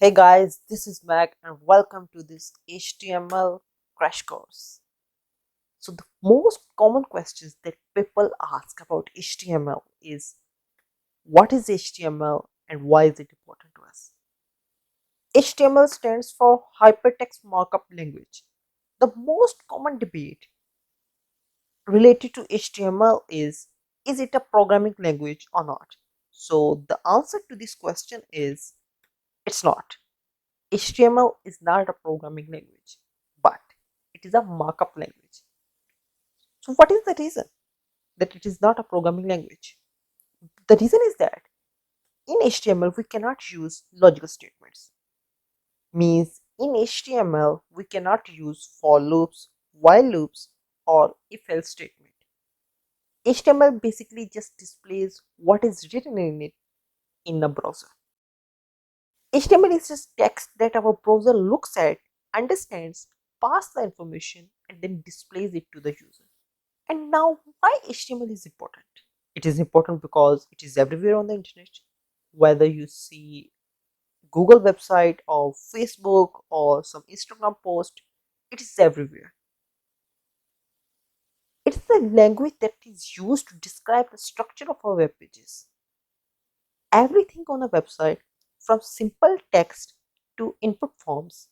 Hey guys, this is Mac and welcome to this HTML crash course. So the most common questions that people ask about HTML is what is HTML and why is it important to us? HTML stands for Hypertext Markup Language. The most common debate related to HTML is it a programming language or not? So the answer to this question is it's not. HTML is not a programming language, but it is a markup language. So, what is the reason that it is not a programming language? The reason is that in HTML we cannot use logical statements. Means in HTML we cannot use for loops, while loops, or if else statement. HTML basically just displays what is written in it in a browser. HTML is just text that our browser looks at, understands, passes the information, and then displays it to the user. And now, why HTML is important? It is important because it is everywhere on the internet. Whether you see Google website or Facebook or some Instagram post, it is everywhere. It is the language that is used to describe the structure of our web pages. Everything on a website, from simple text to input forms,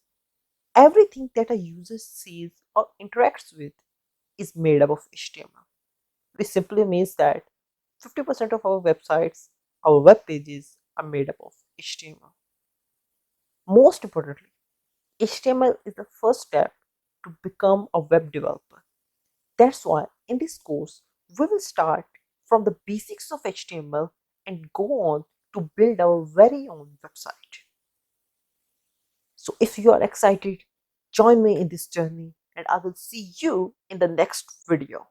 everything that a user sees or interacts with is made up of HTML. Which simply means that 50% of our websites, our web pages are made up of HTML. Most importantly, HTML is the first step to become a web developer. That's why in this course, we will start from the basics of HTML and go on to build our very own website. So if you are excited, join me in this journey and I will see you in the next video.